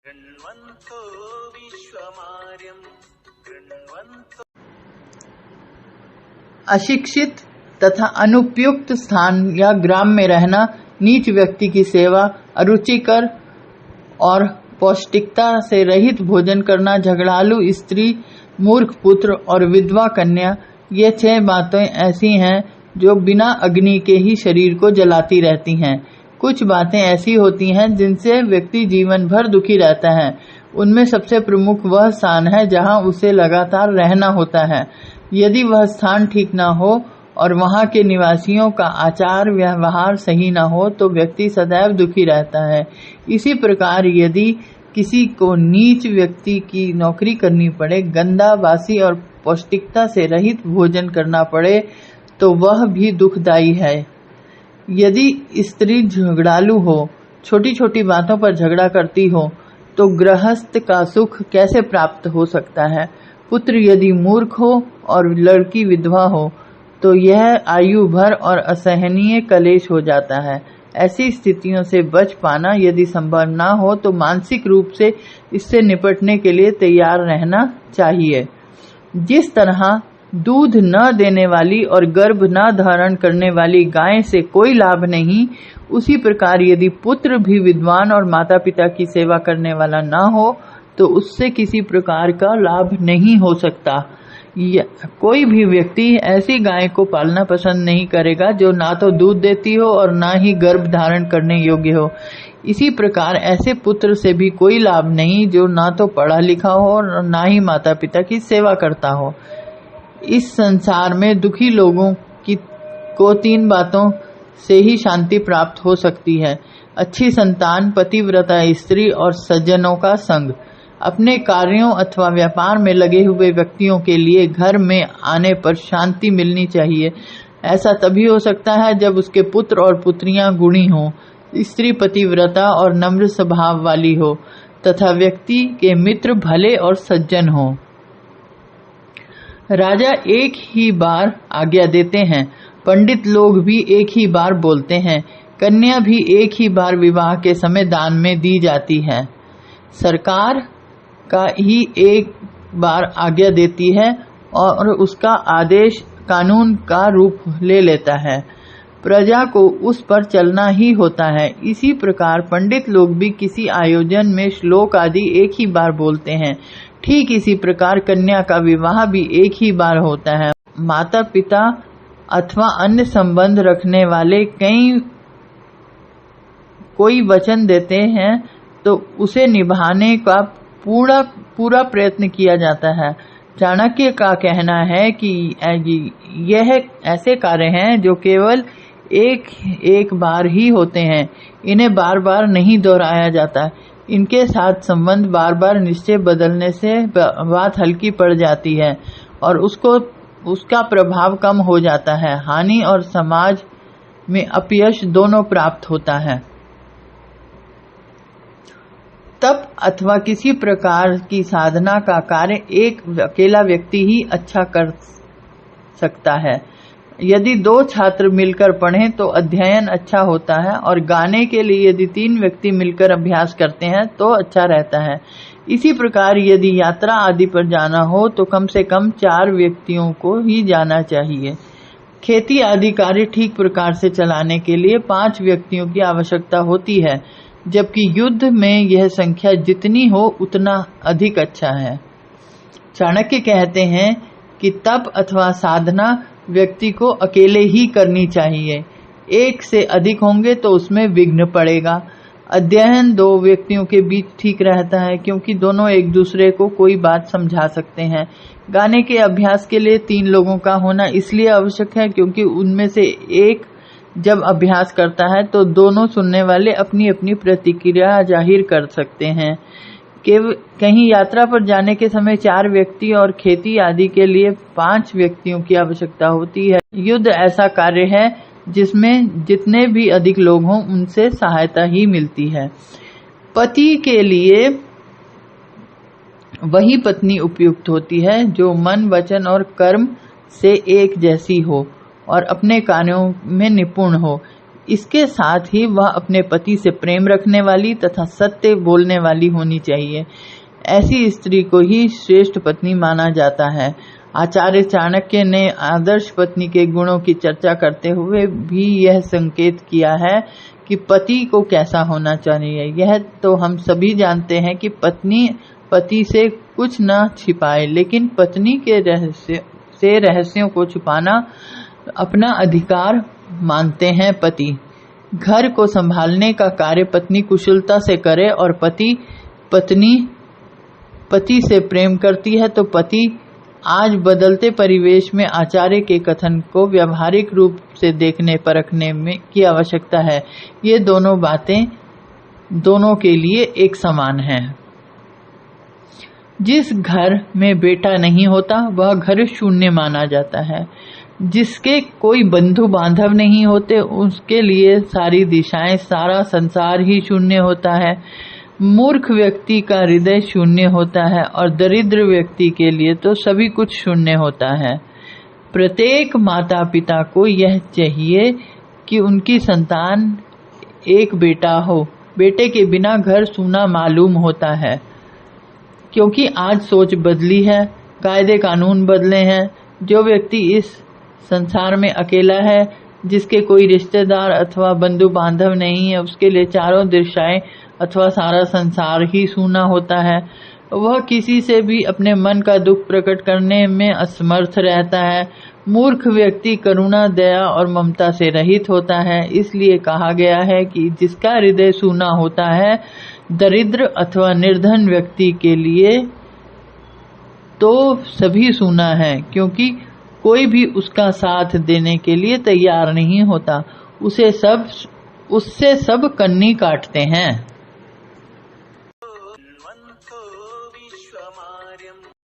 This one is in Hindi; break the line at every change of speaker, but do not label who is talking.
कृण्वन्तो विश्वमार्यं कृण्वन्तो।
अशिक्षित तथा अनुपयुक्त स्थान या ग्राम में रहना, नीच व्यक्ति की सेवा, अरुचिकर और पौष्टिकता से रहित भोजन करना, झगड़ालू स्त्री, मूर्ख पुत्र और विधवा कन्या, ये 6 बातें ऐसी हैं जो बिना अग्नि के ही शरीर को जलाती रहती हैं। कुछ बातें ऐसी होती हैं जिनसे व्यक्ति जीवन भर दुखी रहता है। उनमें सबसे प्रमुख वह स्थान है जहां उसे लगातार रहना होता है। यदि वह स्थान ठीक न हो और वहां के निवासियों का आचार व्यवहार सही न हो तो व्यक्ति सदैव दुखी रहता है। इसी प्रकार यदि किसी को नीच व्यक्ति की नौकरी करनी पड़े, गंदा, बासी और पौष्टिकता से रहित भोजन करना पड़े तो वह भी दुखदायी है। यदि स्त्री झगड़ालू हो, छोटी छोटी बातों पर झगड़ा करती हो, तो गृहस्थ का सुख कैसे प्राप्त हो सकता है। पुत्र यदि मूर्ख हो और लड़की विधवा हो तो यह आयु भर और असहनीय कलेश हो जाता है। ऐसी स्थितियों से बच पाना यदि संभव ना हो तो मानसिक रूप से इससे निपटने के लिए तैयार रहना चाहिए। जिस तरह दूध न देने वाली और गर्भ न धारण करने वाली गाय से कोई लाभ नहीं, उसी प्रकार यदि पुत्र भी विद्वान और माता पिता की सेवा करने वाला ना हो तो उससे किसी प्रकार का लाभ नहीं हो सकता। कोई भी व्यक्ति ऐसी गाय को पालना पसंद नहीं करेगा जो ना तो दूध देती हो और ना ही गर्भ धारण करने योग्य हो। इसी प्रकार ऐसे पुत्र से भी कोई लाभ नहीं जो ना तो पढ़ा लिखा हो और ना ही माता पिता की सेवा करता हो। इस संसार में दुखी लोगों को 3 बातों से ही शांति प्राप्त हो सकती है: अच्छी संतान, पतिव्रता स्त्री और सज्जनों का संग। अपने कार्यों अथवा व्यापार में लगे हुए व्यक्तियों के लिए घर में आने पर शांति मिलनी चाहिए। ऐसा तभी हो सकता है जब उसके पुत्र और पुत्रियां गुणी हों, स्त्री पतिव्रता और नम्र स्वभाव वाली हो तथा व्यक्ति के मित्र भले और सज्जन हों। राजा एक ही बार आज्ञा देते हैं, पंडित लोग भी एक ही बार बोलते हैं, कन्या भी एक ही बार विवाह के समय दान में दी जाती है, सरकार का ही एक बार आज्ञा देती है और उसका आदेश कानून का रूप ले लेता है। प्रजा को उस पर चलना ही होता है। इसी प्रकार पंडित लोग भी किसी आयोजन में श्लोक आदि एक ही बार बोलते हैं। ठीक इसी प्रकार कन्या का विवाह भी एक ही बार होता है। माता पिता अथवा अन्य संबंध रखने वाले कोई वचन देते हैं तो उसे निभाने का पूरा प्रयत्न किया जाता है। चाणक्य का कहना है कि यह ऐसे कार्य हैं जो केवल एक बार ही होते हैं, इन्हें बार बार नहीं दोहराया जाता। इनके साथ संबंध बार बार निश्चय बदलने से बात हल्की पड़ जाती है और उसका प्रभाव कम हो जाता है। हानि और समाज में अपयश दोनों प्राप्त होता है। तप अथवा किसी प्रकार की साधना का कार्य एक अकेला व्यक्ति ही अच्छा कर सकता है। यदि 2 छात्र मिलकर पढ़ें तो अध्ययन अच्छा होता है और गाने के लिए यदि 3 व्यक्ति मिलकर अभ्यास करते हैं तो अच्छा रहता है। इसी प्रकार यदि यात्रा आदि पर जाना हो तो कम से कम 4 व्यक्तियों को ही जाना चाहिए। खेती आदि कार्य ठीक प्रकार से चलाने के लिए 5 व्यक्तियों की आवश्यकता होती है, जबकि युद्ध में यह संख्या जितनी हो उतना अधिक अच्छा है। चाणक्य कहते हैं कि तप अथवा साधना व्यक्ति को अकेले ही करनी चाहिए। एक से अधिक होंगे तो उसमें विघ्न पड़ेगा। अध्ययन 2 व्यक्तियों के बीच ठीक रहता है क्योंकि दोनों एक दूसरे को कोई बात समझा सकते हैं। गाने के अभ्यास के लिए 3 लोगों का होना इसलिए आवश्यक है क्योंकि उनमें से एक जब अभ्यास करता है तो दोनों सुनने वाले अपनी अपनी प्रतिक्रिया जाहिर कर सकते हैं। कहीं यात्रा पर जाने के समय 4 व्यक्ति और खेती आदि के लिए 5 व्यक्तियों की आवश्यकता होती है। युद्ध ऐसा कार्य है जिसमें जितने भी अधिक लोग हों उनसे सहायता ही मिलती है। पति के लिए वही पत्नी उपयुक्त होती है जो मन, वचन और कर्म से एक जैसी हो और अपने कार्यों में निपुण हो। इसके साथ ही वह अपने पति से प्रेम रखने वाली तथा सत्य बोलने वाली होनी चाहिए। ऐसी स्त्री को ही श्रेष्ठ पत्नी माना जाता है। आचार्य चाणक्य ने आदर्श पत्नी के गुणों की चर्चा करते हुए भी यह संकेत किया है कि पति को कैसा होना चाहिए। यह तो हम सभी जानते हैं कि पत्नी पति से कुछ न छिपाए, लेकिन पत्नी के रहस्यों को छुपाना अपना अधिकार मानते हैं पति। घर को संभालने का कार्य पत्नी कुशलता से करे और पति से प्रेम करती है तो पति आज बदलते परिवेश में आचार्य के कथन को व्यावहारिक रूप से देखने परखने में की आवश्यकता है। ये दोनों बातें दोनों के लिए एक समान हैं। जिस घर में बेटा नहीं होता वह घर शून्य माना जाता है। जिसके कोई बंधु बांधव नहीं होते उसके लिए सारी दिशाएं, सारा संसार ही शून्य होता है। मूर्ख व्यक्ति का हृदय शून्य होता है और दरिद्र व्यक्ति के लिए तो सभी कुछ शून्य होता है। प्रत्येक माता पिता को यह चाहिए कि उनकी संतान एक बेटा हो। बेटे के बिना घर सूना मालूम होता है, क्योंकि आज सोच बदली है, कायदे कानून बदले हैं। जो व्यक्ति इस संसार में अकेला है, जिसके कोई रिश्तेदार अथवा बंधु बांधव नहीं है, उसके लिए चारों दिशाएं अथवा सारा संसार ही सूना होता है। वह किसी से भी अपने मन का दुख प्रकट करने में असमर्थ रहता है। मूर्ख व्यक्ति करुणा, दया और ममता से रहित होता है। इसलिए कहा गया है कि जिसका हृदय सूना होता है, दरिद्र अथवा निर्धन व्यक्ति के लिए तो सभी सूना है, क्योंकि कोई भी उसका साथ देने के लिए तैयार नहीं होता। उससे सब कन्नी काटते हैं।